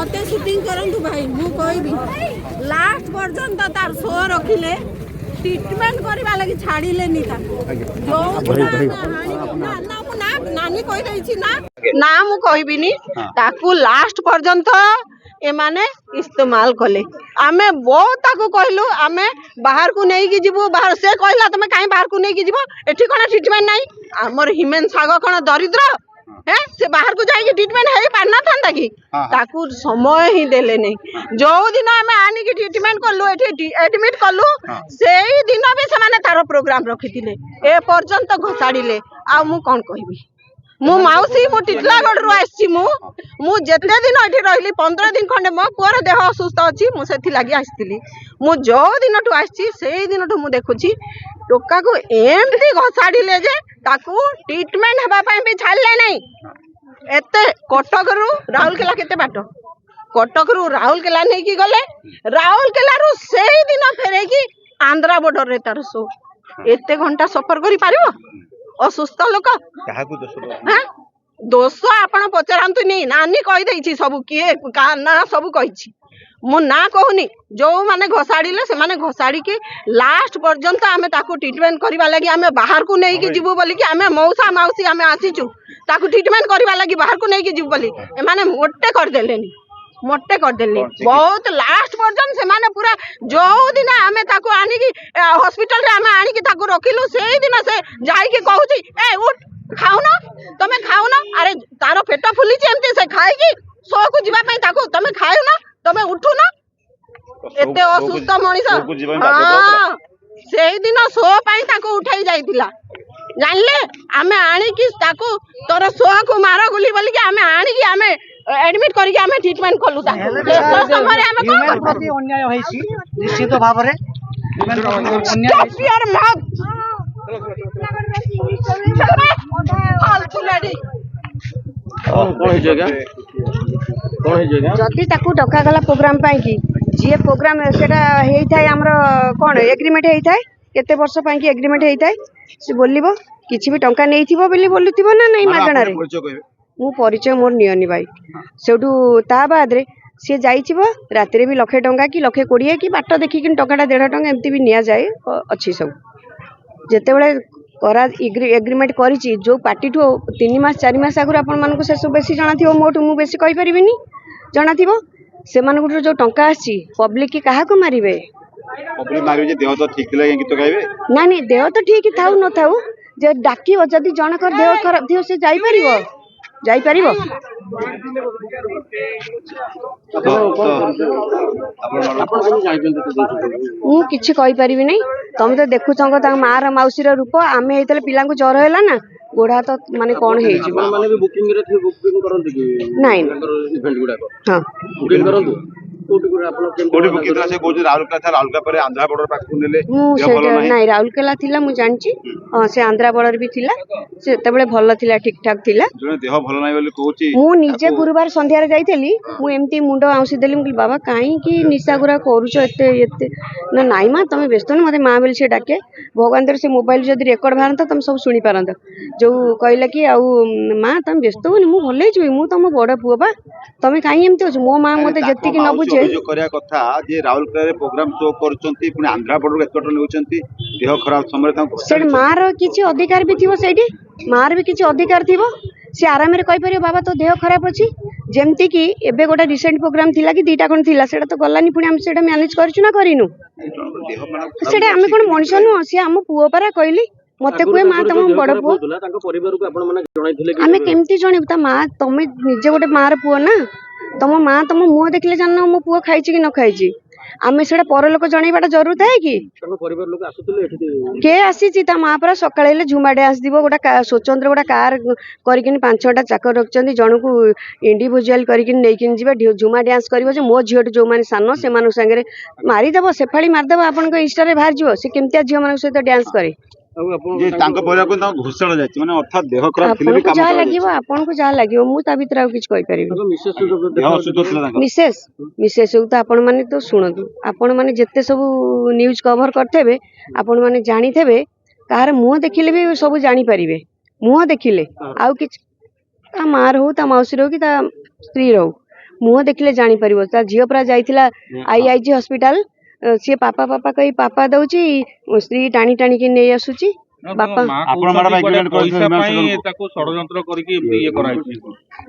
मते शूटिंग करंतु भाई मु कहबी लास्ट पर्यंत तार शो रखिले ट्रीटमेंट करबा लगी छाड़िले नी ता जो ना नानी कहि रही ना ना मु कहबिनी ताकू लास्ट पर्यंत ए माने इस्तेमाल कले आमे बहुत ताकू कहलु आमे बाहर को नहीं की जीवो बाहर से कहला तमे काई बाहर को नहीं की जीवो एठी कोन ट्रीटमेंट नाही हमर हिमेन सागो कोन दरिद्र है से बाहर को जाई ट्रीटमेंट है पारना था कि ताकू समय ही देले नहीं जो दिन आमे आनी की ट्रीटमेंट करलु एठी एडमिट करलु सेही दिन भी से माने तारो प्रोग्राम रखिथिले ए पर्यंत घसाड़िले आ मु कोन कहबी मु माउसी मु टिटलागढ़ रु आसी मु जेते दिन एठी रहली 15 दिन खंडे मो पुअर देह असुस्थ अछि मु सेथि लागि आस्तिली मु जो दिन टु आसी सेही दिन टु मु देखुची टोका को एमती घसाड़िले जे ताकू ट्रीटमेंट हेबा पई भी छाड़ले नहीं एते कटक रु राउरकेला केते बाट कटक रु राउरकेला नहीं की गले राउरकेला रु सेही दिन फेरे की आंध्रा बॉर्डर रे तार सो एते घंटा सफर करि पारिबो असुस्थ लोक दोष आपण पचारतु नहीं नानी कही देछि सब किए ना सब कही मु ना कहूनी जो माने घसाड़िले से माने घसाड़ी के लास्ट पर्यंत आमे ताकू ट्रीटमेंट करबा लागि आमे बाहर को नहीं की जीवो बोली कि आमे मौसा माउसी आमे आसीचु ताकू ट्रीटमेंट करबा लागि बाहर को नहीं की जीव बोली ए माने मोटे कर देलेनी मोटे कर देले बहुत लास्ट पर्यंत से माने पूरा जो दिन आमे ताकू आनी की हॉस्पिटल रे आमे आनी की ताकू रखिलु सेही दिन से जाई के कहूची ए उठ खाऊ ना तमे खाऊ ना अरे तारो पेट फुली छी एमती से खाई की सो को जीवा पई ताकू तमे खाऊ ना तमे उठू ना एते असुस्थ मनीष हां सेही दिन सो पई ताकू उठाई जाईतिला जानले आमे आनी की ताकू तोर सो को मारो गुली बोली के आमे आनी की आमे एडमिट करके आमे ट्रीटमेंट करलु ता समय आमे को प्रति अन्याय होईसी निश्चित भाव रे अन्याय मत जदि ताकू डका गला प्रोग्राम पाई की जे प्रोग्राम सेटा हेई थाए हमरो कोन एग्रीमेंट हेई थाए केते वर्ष पाई की एग्रीमेंट हेई थाए से बोलिबो किछि भी टंका नै थिबो बोली बोलुथिबो ना नै मागणा रे मु परिचय मोर नियनी भाई सेठू ता बाद रे सी जाइछिबो राति रे भी लखे टंका कि लखे 20 कि बाट देखि कि टंकाटा 1.5 टंका एमती भी निया जाए अछि सब जेते बेले करा एग्रीमेंट करिछि जो पार्टी ठो 3 मास 4 मास आगु आपन मान को से सब बेसी जाना थिबो मोटू मु बेसी कहि परिबिनी जाना थिबो से मान को जो टंका आछि पब्लिक की काहा को मारिबे पब्लिक मारिबे जे देह तो ठीक लगे गीत गाइबे ना नहीं देह तो ठीक थाउ न थाउ जे डाकी जदी जण कर देह खराब थियो से जाई परिबो जाई परिबो मु किछि कहि परिबि नै तुम तो देखु छंग ता मार माउसी रो रूप आमे हेतले पिला को जर हैला ना गोड़ा तो माने कोन हे जिवो माने भी बुकिंग रे बुकिंग करंती कि नै इवेंट गुडा को हां बुकिंग करंतु कोडी बुकिंग से को राउरकेला था राउरकेला पर आंध्रा बॉर्डर पाक नेले नहीं राउरकेला थिला मु जानची हां से आंध्रा बॉर्डर भी थिला से तबले भलो थिला ठीक ठाक थिला जने देह भलो नाही बोली कहूची मु निजे गुरुवार संध्या रे जाईतेली मु एमती मुंडो आउसी देली मु बाबा काई की निशा गुरा करूछ एते एते ना नाई मा तमे व्यस्त न मते मां बेल से डाके भगवान दर से मोबाइल जदी रेकॉर्ड भारत तम सब सुनी पारंत जो कहला कि आउ मां तम व्यस्त होनी मु भले जुई मु तम बड़ पुओ बा तमे काई एमती हो मो मां मते जत्ती कि न बुझे जो करिया कथा जे राउरकेला रे प्रोग्राम शो करचंती पुनी आंध्रा बॉर्डर एकट नेउचंती देह खराब समय ता सेड मार किछि अधिकार भी थिबो सेडी मार भी किछि अधिकार थिबो से आराम रे कहि परियो बाबा तो देह खराब अछि जेमती कि एबे गोटा रिसेंट प्रोग्राम थिला कि दीटा कोन थिला सेटा तो गलानी पुनी हम सेटा मैनेज करछु ना करिनु सेटा हम कोन मनुष्य नु से हम पुओ परा कहली मते कुए मां तम बड़ पुओ ताको परिवार को आपण माने जणाइथिले कि हमें केमती जणे ता मां तमे निजे गोटे मार पुओ ना तम मां तम मुह देखले जानना मो पुओ खाइछि कि न खाइछि आमे सेटा पर लोक जणैबाटा जरूर थाए कि तम परिवार लोक आसुतले एठी के आसीछि ता मां पर सकाळेले झुमा डांस दिबो गोटा सोचंद्र गोटा कार करिकिन 5-6टा चाकर रखचंदी जणकू इंडिविजुअल करिकिन नेकिन जिबे झुमा डांस करबो जे मो झियोट जो माने सानो से मानु संगे मारी देबो सेफाळी मार देबो आपन को इंस्टा रे बाहर जिवो से केमतिया झियो मानु सहित डांस करे जे तांको परिवार को घोषणा जाय माने अर्थात देह खराब थिले भी काम जा लागिवो आपन को जा लागिवो मु ता भीतर आ किछ कहि परिबी मिसेस तो आपन माने तो सुनतु आपन माने जत्ते सब न्यूज कवर करथेबे आपन माने जानि थेबे कार मुह देखिले भी सब जानि परिबे मुह देखिले आउ किछ ता मार हो ता मौसी रो कि ता स्त्री रो मुह देखिले जानी परिबो ता झियो परा जाइथिला आईआईजी हॉस्पिटल सी पापा पापा कही पापा दउची स्त्री टाणी टाणी के नै आसुची बापा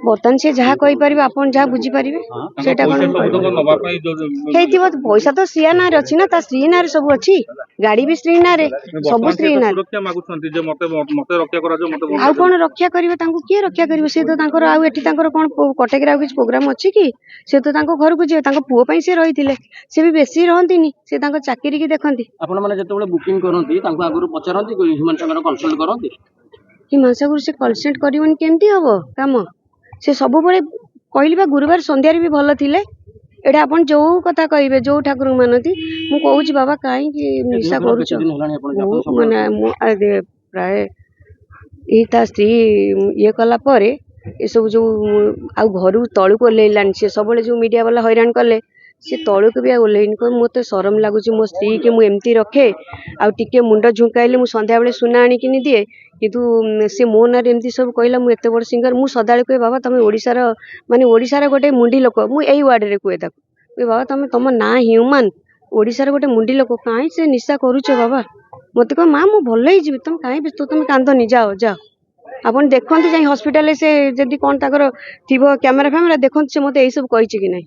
बर्तमान से जहाँ कही पारिबे आपण जहाँ बुझी पारिबे सेटा कोन हेतिबो पैसा तो सिया ना रे अछि ना ता स्त्री ना रे सब अछि गाड़ी भी स्त्री ना रे सब स्त्री ना सुरक्षा मागुछंती जे मते रक्षा करा जो मते आ कोन रक्षा करिवे तांको के रक्षा करिवे से तो तांकर आ एठी तांकर कोन कटक रा किछ प्रोग्राम अछि कि से तो तांको घर को जे तांको पुओ पई से रहिथिले से भी बेसी रहंतीनी से तांको चाकरी की देखंती आपण माने जते बुकिंग करंती तांको आगुरु पचारंती ह्यूमन संगर कंसल्ट करंती कि मानसागुरु से कलसेंट करिवन केमती हबो काम से सब बळे कहलिबा गुरुवार संध्या रे भी भलो थिले एटा आपण जो कथा कहिबे जो ठाकुर मानती मु कहूची बाबा काई कि निशा करूछ माने प्राय एता स्त्री ये कला परे ए सब जो आ घरु तळु को लेलान से सबले जो मीडिया वाला हैरान कले से तळु को भी ओलेइन को मते शरम लागुची मो स्त्री के मु एमती रखे आ टिके मुंड झुकाइले मु संध्या बेले सुना आनी किनि दिए किंतु से मो नार एमती सब कहला मु एते बड़ सिंगर मु सदाळे कहे बाबा तमे ओडिसा रो माने ओडिसा रो गोटे मुंडी लोक मु एई वार्ड रे कहे ताको बाबा तमे तम ना ह्यूमन ओडिसा रो गोटे मुंडी लोक काई से निशा करूछ बाबा मते कह मां मु भल ही जीव तुम काई व्यस्त तुम कांदनी जाओ जाओ आपण देखंतु जाई हॉस्पिटल से जदी कोन ताकर थिबो कैमरा फैमरा देखंतु से मते एई सब कहिछि कि नाही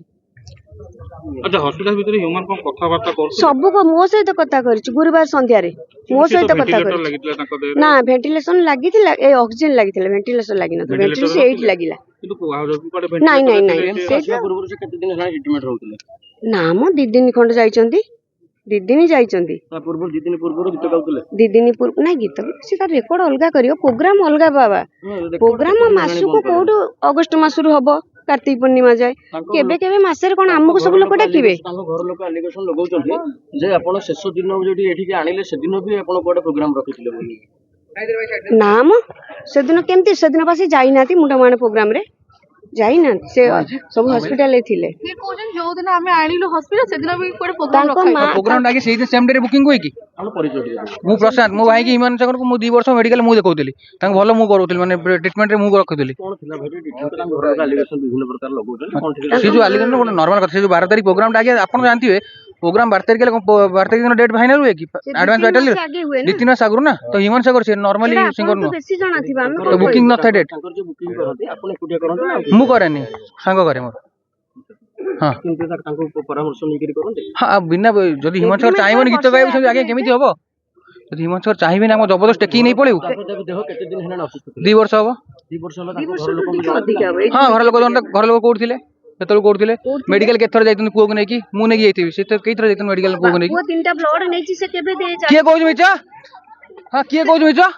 अच्छा हॉस्पिटल भीतर ह्यूमन को कथा वार्ता कर सब को मो सहित कथा करिछि गुरुवार संध्या रे मो सहित कथा करिछि ना वेंटिलेशन लागिथिला ए ऑक्सीजन लागिथिला वेंटिलेशन लागिन वेंटिलेशन 8 लागिला नहीं नहीं नहीं से पूर्व से केते दिन हेला ट्रीटमेंट होउतले ना मो 2 दिन खंड जाइचंती 2 दिन जाइचंती ता पूर्व 2 दिन पूर्व गीत गाउतले 2 दिन पूर्व नहीं गीत से तार रेकॉर्ड अलगा करियो प्रोग्राम अलगा बाबा प्रोग्राम मासु को कोडो अगस्त मासुरु हबो कार्तिक पूर्णिमा जाए केबे केबे मासरे कोन हमको सब लोक डाकिबे तांको घर लोक एलिगेशन लगाउचंती जे आपण शेष दिन जेठी एठी के आनिले से दिन भी आपण कोडे प्रोग्राम रखिथिले बोली नाम से दिन केमती से दिन पासी जाई नाती मुंडा माने प्रोग्राम रे जाई ना से सब हॉस्पिटल ले थिले से कोजन जो दिन हमें आनिलो हॉस्पिटल से दिन भी कोडे प्रोग्राम रखा प्रोग्राम डाके सेही सेम डे रे बुकिंग होई कि हम परिचय दिए मु प्रशांत मो भाई की हिमान सागर को मु 2 वर्ष मेडिकल मु देखौतली तांग भलो मु करूतली माने ट्रीटमेंट रे मु रखुतली कोन थिला भेटी ट्रीटमेंट तांको घर एलिगेशन विभिन्न प्रकार लगाउचन कोन थिला से जो एलिगेशन को नॉर्मल कथा से जो 12 तारीख प्रोग्राम डाके आपण जानथिबे प्रोग्राम 12 तारीख 12 तारीख दिन डेट फाइनल हुए कि एडवांस बैटल 2-3 मास आगु ना तो हिमान सागर से नॉर्मली सिंगर नो बेसी जणा थिबा हम तो बुकिंग न था डेट तांकर जे बुकिंग करते आपण एकुटिया करते मु करेनी संग करे मोर हां किंतु तांको परामर्श निकरी करते हां बिना जदी हिमान सागर चाहिबो गीत गाइबो से आगे केमिति हबो जदी हिमान सागर चाहिबे ना हम जबरदस्त टेकी नहीं पळेउ देह केते दिन हेला असुस्थ 2 वर्ष हबो 2 वर्ष होला तांको घर लोक अधिक हबे हां घर लोक कोड थिले सेतल कोड थिले मेडिकल केथर जाइतन पुओ को नै कि मु नै जाइथिबि से तो केथर जाइतन मेडिकल पुओ को नै वो तीनटा ब्लड नै छी से केबे दे जा किए कहू मिचा हां किए कहू मिचा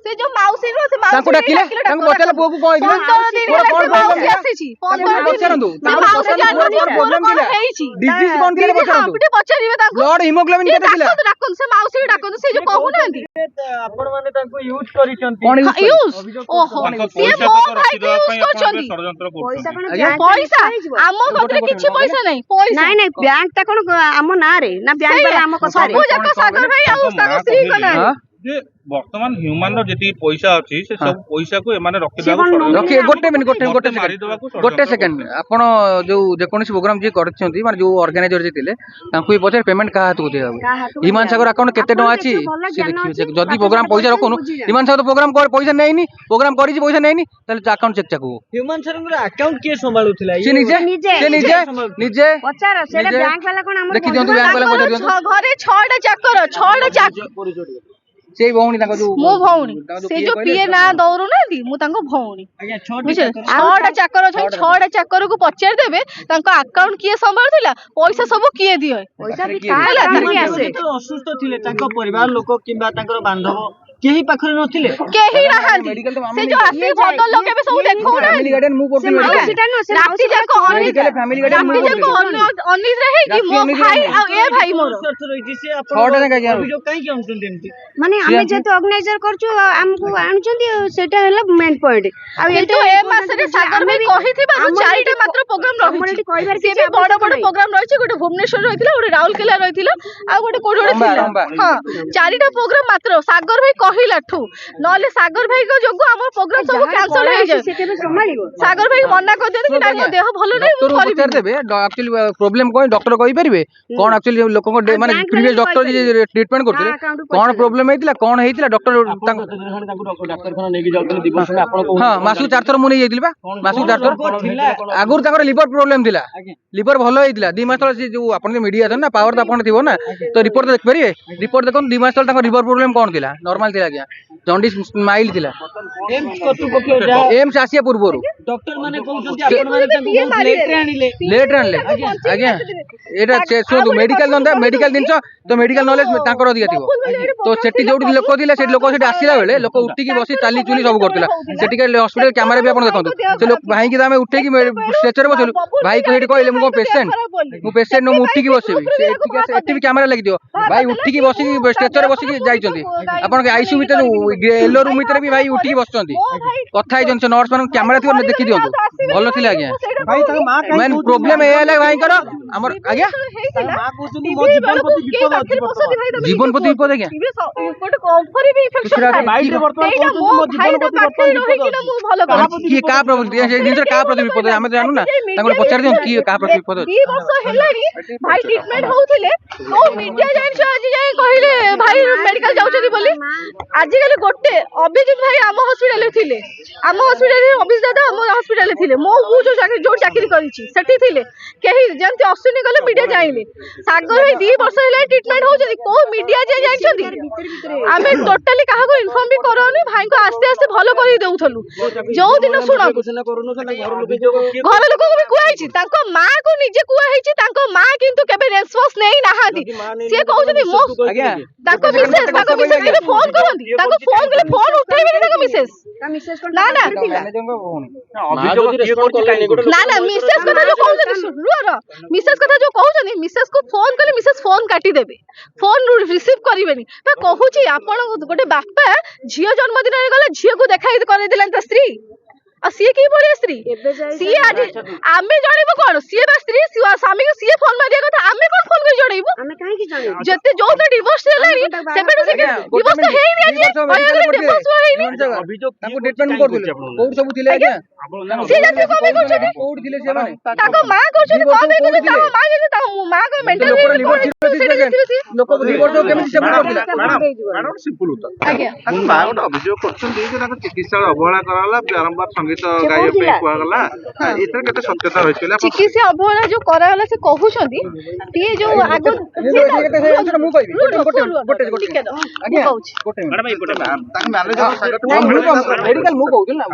से जो माउसी रो से तांको डाकिले तांको बतेला पुओ को कहै दिले 15 दिन माउसी आसी 15 दिन पचारंदु माउसी जानबो प्रॉब्लम दिला हेइची डिजीज कोन दिले पचारंदु आपटे पचारिबे ताको ब्लड हिमोग्लोबिन केते दिला डाकन से माउसी डाकन से जो कहू नांदी आपण माने तांको यूज करिसंती कोन यूज ओहो से मो भाई को यूज करछंती पैसा कोन पैसा आम पत्रे किछि पैसा नहीं पैसा नहीं नहीं बैंक ता कोन आम ना रे ना बैंक वाला आम कथा रे सब जक सागर भाई आ ताको स्त्री कना जे वर्तमान ह्यूमन रो जेती पैसा अछि से सब पैसा को एमाने रखि से कोन रखिए गोटे मिनिट गोटे मारी सेकंड देबा को गोटे सेकंड आपण जो जे कोनसी प्रोग्राम जे करछंती माने जो ऑर्गेनाइजर जे थिले तांको पचार पेमेंट का हाथ को दे हिमान सागर अकाउंट केते टका अछि से देखियो जदी प्रोग्राम पैसा रखोनु हिमान सागर प्रोग्राम कर पैसा नैनी प्रोग्राम करी जी पैसा नैनी तले अकाउंट चेक चकू ह्यूमन सर अकाउंट के संभाळुथिला से निजे पचार सेटा बैंक वाला कोन हम देखि दियंतु बैंक वाला पचार दियंतु घरे 6टा चाकर सेई भौणी ताको जो मो भौणी से जो पिए ना दौरु नांदी मु तांको भौणी आज्ञा 6टा चाकर छै 6टा चाकर को पचार देबे तांको अकाउंट किए संभाळथिला पैसा सब किए दियो पैसा भी काला ताकी आसे असुस्थ थिले तांको परिवार लोक किबा तांकर बांधव केही पाखरे नथिले केही नहांती से जो आसी भोट लोके भी सब देखौ ना फैमिली गार्डन मु से माउसीटा न से राती जाको मेडिकल फैमिली गार्डन मु राती जाको अनित रहे कि मो भाई आ ए भाई मोर अर्थ रहिछि से छटा आपण का क्या अभियोग काई के अनुसन देमति माने हमें जेतो ऑर्गेनाइजर करछु हमको आनुचंदी सेटा हला मेन पॉइंट आ किंतु ए मासरे सागर भाई कहिथिबा जो चारिटा मात्र प्रोग्राम रहिछि कहबार से भी बड़ बड़ प्रोग्राम रहिछि गोटे भुवनेश्वर रहिथिला गोटे राउरकेला रहिथिला आ गोटे कोडोडे थिला हां चारिटा प्रोग्राम मात्र सागर भाई କହିଲାଠୁ ନହେଲେ ସାଗର ଭାଇଙ୍କ ଯୋଗୁ ଆମ ପ୍ରୋଗ୍ରାମ ସବୁ କ୍ୟାନ୍ସଲ ହେଇଯାଏ। ସାଗର ଭାଇ ମନା କରିଦିଅନ୍ତି କି ତାଙ୍କ ଦେହ ଭଲ ନାହିଁ ମୁଁ କରିବି ଦେବେ ଆକ୍ଚୁଆଲି ପ୍ରୋବ୍ଲେମ କଣ ଡକ୍ଟର କହିପାରିବେ କଣ ଆକ୍ଚୁଆଲି ଲୋକଙ୍କ ମାନେ ପ୍ରିଭିୟସ ଡକ୍ଟର ଯିଏ ଟ୍ରିଟମେଣ୍ଟ କରୁଥିଲେ କଣ ପ୍ରୋବ୍ଲେମ ହେଇଥିଲା କଣ ହେଇଥିଲା ଡକ୍ଟର ଡାକ୍ତରଖାନା ନେଇକି ଯାଉଛନ୍ତି ଦି ବର୍ଷ ଆପଣ ହଁ ମାସକୁ 4 ଥର ମୁଁ ନେଇ ଯାଇଥିଲି ବା ମାସକୁ 4 ଥର ଆଗରୁ ତାଙ୍କର ଲିଭର ପ୍ରୋବ୍ଲେମ ଥିଲା ଲିଭର ଭଲ ହେଇଥିଲା 2 ମାସ ତଳେ ଯୋଉ ଆପଣ ମିଡିଆ ଅଛନ୍ତି ନା ପାୱାର ତ ଆପଣ ଥିବ ନା ତ ରିପୋର୍ଟ ଦେଖିପାରିବେ ରିପୋର୍ଟ ଦେଖନ୍ତୁ 2 ମାସ ତଳେ ତାଙ୍କ ଲିଭର ପ୍ରୋବ୍ଲେମ କଣ ଥିଲା ନର୍ମାଲ ଥିଲା ଆଜ୍ଞା ଜଣ୍ଡିସ ମାଇଲ୍ଡ ଥିଲା ଏମ୍ସ ଆସିବା ପୂର୍ବରୁ ଡକ୍ଟର ମାନେ କହୁଛନ୍ତି ଆପଣ ମାନେ ତାଙ୍କୁ ବହୁତ ଲେଟ୍ ଆଣିଲେ ଆଜ୍ଞା ଏଇଟା ଶୁଣନ୍ତୁ ମେଡିକାଲ ଜିନିଷ ତ ମେଡିକାଲ ନଲେଜ ତାଙ୍କର ଅଧିକା ଥିବ ତ ସେଠି ଯୋଉଠି ଲୋକ ଥିଲେ ସେଠି ଲୋକ ସେଠି ଆସିଲା ବେଳେ ଲୋକ ଉଠିକି ବସି ଚାଲି ଚୁଲି ସବୁ କରୁଥିଲା ସେଠିକା ହସ୍ପିଟାଲ କ୍ୟାମେରା ବି ଆପଣ ଦେଖନ୍ତୁ ସେ ଲୋକ ଭାଇକି ଆମେ ଉଠେଇକି ଷ୍ଟ୍ରେଚରରେ ବସିଲୁ ଭାଇ ସେଠି କହିଲେ ମୁଁ ପେସେଣ୍ଟ ମୁଁ ଉଠିକି ବସିବି ଏଠି ବି କ୍ୟାମେରା ଲାଗିଥିବ ଭାଇ ଉଠିକି ବସିକି ଷ୍ଟ୍ରେଚରରେ ବସିକି ଯାଇଛନ୍ତି ଆପଣଙ୍କ ଆଇସିୟୁ ଭିତରେ ଏଲୋ ରୁମ୍ ଭିତରେ ବି ଭାଇ ଉଠିକି ବସୁଛନ୍ତି କଥା ହେଇଛନ୍ତି ସେ ନର୍ସ ମାନଙ୍କୁ କ୍ୟାମେରା ଥିବ ଦେଖି ଦିଅନ୍ତୁ ଭଲ ଥିଲା ଆଜ୍ଞା ମେନ୍ ପ୍ରୋବ୍ଲେମ ଏଇଆ ହେଲା ଭାଇଙ୍କର ଆମର ଆଜ୍ଞା ଜୀବନ ପ୍ରତି ବିପଦ ଆଜ୍ଞା କିଏ କାହା ପ୍ରତି ଜିନିଷ କାହା ପ୍ରତି ବିପଦ ଆମେ ତ ଜାଣୁ ନା ତାଙ୍କୁ ପଚାରି ଦିଅନ୍ତୁ କିଏ କାହା ପ୍ରତି ବିପଦ ଅଛି 2 ବର୍ଷ ହେଲାଣି ଭାଇ ଟ୍ରିଟମେଣ୍ଟ ହଉଥିଲେ କୋଉ ମିଡିଆ ଜାଣିଛ ଆଜି ଯାଏ କହିଲେ ଭାଇ ମେଡିକାଲ ଯାଉଛନ୍ତି ବୋଲି ଆଜିକାଲି ଗୋଟେ ଅଭିଜିତ ଭାଇ ଆମ ହସ୍ପିଟାଲରେ ଥିଲେ ଆମ ହସ୍ପିଟାଲରେ ଅଭିଜିତ ଦାଦା ଆମ ହସ୍ପିଟାଲରେ ଥିଲେ ମୁଁ ଯୋଉ ଚାକିରି କରିଛି ସେଠି ଥିଲେ କେହି ଯେମିତି ଅଶ୍ୱିନୀ ଗଲେ ମିଡିଆ ଜାଣିଲେ ସାଗର ଭାଇ 2 ବର୍ଷ ହେଲାଣି ଟ୍ରିଟମେଣ୍ଟ ହଉଛନ୍ତି କୋଉ ମିଡିଆ ଯାଏ ଜାଣିଛନ୍ତି ଆମେ ଟୋଟାଲି କାହାକୁ ଇନଫର୍ମ ବି କରୁନି ଭାଇଙ୍କୁ ଆସ୍ତେ ଆସ୍ତେ ଭଲ କରି ଦଉଥିଲୁ ଯୋଉ ଦିନ ଶୁଣ ଘର ଲୋକଙ୍କୁ ବି କୁହାଯାଇଛି ତାଙ୍କ ମା କୁ ନିଜେ କୁହାଯାଇଛି ତାଙ୍କ ମା କିନ୍ତୁ କେବେ ରେସ୍ପନ୍ସ ନେଇ ନାହାନ୍ତି ସିଏ କହୁଛନ୍ତି ମୋ ତାଙ୍କ ମିସେସ୍ କେବେ ଫୋନ କରନ୍ତି ତାଙ୍କୁ ଫୋନ କଲେ ଫୋନ ଉଠେଇବେନି ତାଙ୍କ ମିସେସ୍ ନା ନା ମିସେସ୍ କଥା ଯୋଉ କହୁଛନ୍ତି ମିସେସ୍ କଥା ଯୋଉ କହୁଛନ୍ତି ମିସେସ୍ କୁ ଫୋନ କଲେ ମିସେସ୍ ଫୋନ କାଟିଦେବେ ଫୋନ ରିସିଭ କରିବେନି ବା କହୁଛି ଆପଣ ଗୋଟେ ବାପା ଝିଅ ଜନ୍ମଦିନରେ ଗଲେ ଝିଅକୁ ଦେଖା କରେଇଦେଲାନି ତା ସ୍ତ୍ରୀ ଆଉ ସିଏ କି ଭଳିଆ ସ୍ତ୍ରୀ ସିଏ ଆଜି ଆମେ ଜଣେଇବୁ କଣ ସିଏ ବା ସ୍ତ୍ରୀ ସ୍ୱାମୀକୁ ସିଏ ଫୋନ ମାରିବା କଥା ଆମେ କଣ ଫୋନ କରି ଜଣେଇବୁ ଯେତେ ଯୋଉ ଡିଭୋର୍ସ ହେଲାଣି ସେବେଠୁ ସେ ଡିଭୋର୍ସ ହେଇନି ଆଜି ଡିଭୋର୍ସ ହେଇନି ତାଙ୍କୁ ଟ୍ରିଟମେଣ୍ଟ କରୁଥିଲେ କୋଉଠି ସବୁ ଥିଲେ ଆଜ୍ଞା ସେ ଜାତି କଣ ପାଇଁ କରୁଛନ୍ତି କୋଉଠି ଥିଲେ ସେମାନେ ତାଙ୍କ ମା କରୁଛନ୍ତି କଣ ପାଇଁ କରୁଛନ୍ତି ତାଙ୍କ ମା ଯଦି ତାଙ୍କ ମା କ ମେଣ୍ଟାଲ ଲୋକ ଡିଭୋର୍ସ କେମିତି ସେପଟ କରିଥିଲା ମ୍ୟାଡମ ସିମ୍ପଲ ଉତ୍ତର ତାଙ୍କ ମା ଗୋଟେ ଅଭିଯୋଗ କରୁଛନ୍ତି ଯେ ତାଙ୍କ ଚିକିତ୍ସାରେ ଅବହେଳା କରାଗଲା ବାରମ୍ବାର ସଙ୍ଗୀତ ଗାଇବା ପାଇଁ କୁହାଗଲା ଏଥିରେ କେତେ ସତ୍ୟତା ରହିଛି ଚିକିତ୍ସା ଅବହେଳା ଯୋଉ କରାଗଲା ସେ କହୁଛନ୍ତି ସିଏ ଯୋଉ ଆଗ ମୁଁ କହିବି ମେଡିକାଲ ମୁଁ କହୁଥିଲି ନା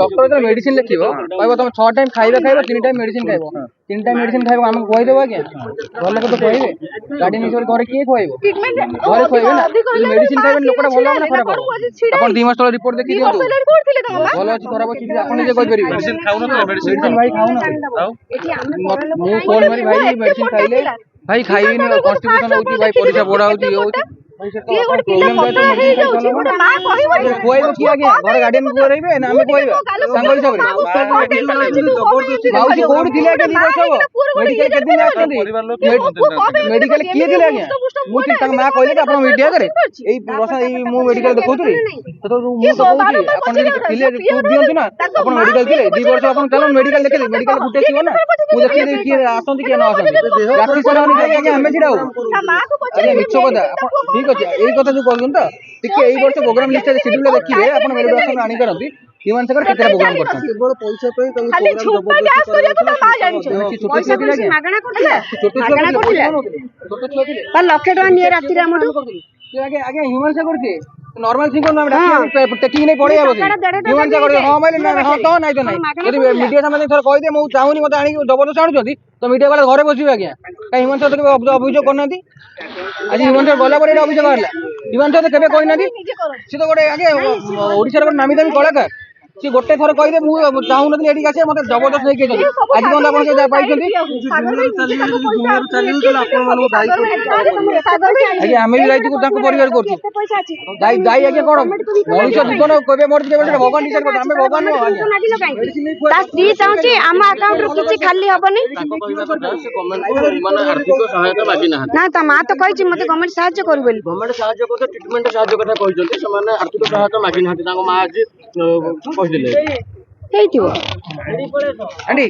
ଡକ୍ଟର ମେଡିସିନ ଲେଖିବ କହିବ ତମେ 6 ଟାଇମ ଖାଇବା 3 ଟାଇମ ମେଡିସିନ ଖାଇବ 3 ଟାଇମ ମେଡିସିନ ଖାଇବ ଆମେ କହିଦେବୁ ଆଜ୍ଞା ଭଲ ଲୋକ ତ କହିବେ ଗାଡି ନେଇକି ଘରେ କିଏ ଖୁଆଇବ ଘରେ ଖୁଆଇବେ ନା ମେଡିସିନ ଖାଇବେନି ଲୋକଟା ଭଲ ହବ ନା ଖରାପ ହବ ଆପଣ 2 ମାସ ତଳେ ରିପୋର୍ଟ ଦେଖି ଦିଅନ୍ତୁ ଭଲ ଅଛି ଖରାପ ଅଛି ଆପଣ ନିଜେ କହିପାରିବେ ମେଡିସିନ ଖାଉନଥିଲେ ମେଡିସିନ ଭାଇ ଖାଉନଥିଲେ ମୁଁ ଫୋନ ମାରି ଭାଇ ମେଡିସିନ ଖାଇଲେ ଭାଇ ଖାଇବିନି କନଷ୍ଟିପେସନ ହଉଛି ଭାଇ ପରିସ୍ରା ବଡା ହଉଛି ଇଏ ହଉଛି ଖୁଆଇବ କିଏ ଆଜ୍ଞା ଘରେ ଗାର୍ଡିଆନ ଖୁଆଇବେ ନା ଆମେ ଖୁଆଇବା ସାଙ୍ଗ ହିସାବରେ ମାଉସୀ କୋଉଠି ଥିଲେ ଆଜ୍ଞା 2 ବର୍ଷ ହବ ମେଡିକାଲ କେତେ ଦିନ ଆସୁଛନ୍ତି ମେଡିକାଲ କିଏ ଥିଲେ ଆଜ୍ଞା ମୁଁ ତାଙ୍କ ମା କହିଲେ କି ଆପଣ ମିଡିଆ କରେ ଏଇ ବର୍ଷ ଏଇ ମୁଁ ମେଡିକାଲ ଦେଖଉଥିଲି ତ ମୁଁ ତ କହୁଛି ଆପଣ ଯଦି ଥିଲେ ପ୍ରୁଫ୍ ଦିଅନ୍ତୁ ନା ଆପଣ ମେଡିକାଲ ଥିଲେ 2 ବର୍ଷ ଆପଣ ଚାଲନ୍ତୁ ମେଡିକାଲ ଦେଖେଇଲେ ମେଡିକାଲ ଗୁଟେ ଥିବ ନା ମୁଁ ଦେଖେଇଦେବି କିଏ ଆସନ୍ତି କିଏ ନ ଆସନ୍ତି ରାତି ସାରା ଆଜ୍ଞା ଆମେ ଛିଡା ହବୁ ଆଜ୍ଞା ମିଛ କଥା ଠିକ ଅଛି ଏଇ କଥା ଯୋଉ କହୁଛନ୍ତି ତ ଟିକେ ଏଇ ବର୍ଷ ପ୍ରୋଗ୍ରାମ ଲିଷ୍ଟ ସିଡ୍ୟୁଲ ଦେଖିବେ ଆପଣ ମେଡିକାଲ ଆଣିପାରନ୍ତି ହିମାନ ସାଗର କେତେଟା ପ୍ରୋଗ୍ରାମ କରିଛନ୍ତି କେବଳ ପଇସା ପାଇଁ ଖାଲି ଝୁମ୍ପା ଡ୍ୟାନ୍ସ କରିବାକୁ ତା ମା ଜାଣିଛି ପଇସା ପଇସା ମାଗଣା କରୁଥିଲା ମାଗଣା କରୁଥିଲା ଛୋଟ ଛୁଆ ଥିଲେ ତା ଲକ୍ଷେ ଟଙ୍କା ନିଏ ରାତିରେ ଆମଠୁ ଆଜ୍ଞା ଆଜ୍ଞା ହିମାନ ସାଗର କିଏ ନର୍ମାଲ ସିଙ୍ଗର ଆମେ ଟେକିଂ ନେଇ ପଳେଇ ଆବସି ହିମାନ ସାଗର ହଁ ମାଇଲେ ହଁ ତ ନାଇଁ ତ ନାଇଁ ଯଦି ମିଡିଆ ସାମ୍ନାରେ ଥରେ କହିଦେ ମୁଁ ଚାହୁଁନି ମତେ ଆଣିକି ଜବରଦସ୍ତ ଆଣୁଛନ୍ତି ତ ମିଡିଆ ବାଲା ଘରେ ବସିବେ ଆଜ୍ଞା କାଇଁ ହିମାନ ସାଗର ଅଭିଯୋଗ କରୁନାହାନ୍ତି ଆଜି ହିମାନ ସାଗର ଗଲା ପରେ ଅଭିଯୋଗ ବାହାରିଲା ହିମାନ ସାଗର କେବେ କହିନାହାନ୍ତି ସେ ତ ଗୋଟେ ଆଜ୍ଞା ଓଡିଶାର ଗୋଟେ ନାମୀ ଦାମୀ କଳାକାର ସେ ଗୋଟେ ଥର କହିଲେ ମୁଁ ଚାହୁଁନଥିଲି ଏଠିକି ଆସିବା ମତେ ଜବରଦସ୍ତ ନେଇକି ଯାଇଛନ୍ତି ଆଜି ପର୍ଯ୍ୟନ୍ତ ଆପଣ କେହି ପାଇଛନ୍ତି ଆଜ୍ଞା ଆମେ ବି ଯାଇଛୁ ତାଙ୍କ ପରିବାର କରୁଛୁ ଦାୟୀ ଆଜ୍ଞା କଣ ମଣିଷ ଜୀବନ କେବେ ମରିଛି କେବେ ଭଗବାନ ଡିସାଇଡ୍ କରୁଛନ୍ତି ଆମେ ଭଗବାନ ନୁହଁ ଆଜ୍ଞା ତା ସ୍ତ୍ରୀ ଚାହୁଁଛି ଆମ ଆକାଉଣ୍ଟରୁ କିଛି ଖାଲି ହବନି ଆର୍ଥିକ ସହାୟତା ମାଗି ନାହାନ୍ତି ନା ତା ମା ତ କହିଛି ମତେ ଗଭର୍ଣ୍ଣମେଣ୍ଟ ସାହାଯ୍ୟ କରୁ ବୋଲି ଗଭର୍ଣ୍ଣମେଣ୍ଟ ସାହାଯ୍ୟ କରୁଛ ଟ୍ରିଟମେଣ୍ଟ ସାହାଯ୍ୟ କଥା କହିଛନ୍ତି ସେମାନେ ଆର୍ଥିକ ସହାୟତା ମାଗି ନାହାନ୍ତି ତାଙ୍କ ମା ଆଜି କହିଥିଲେ ହେଇଥିବ ଆଣ୍ଟି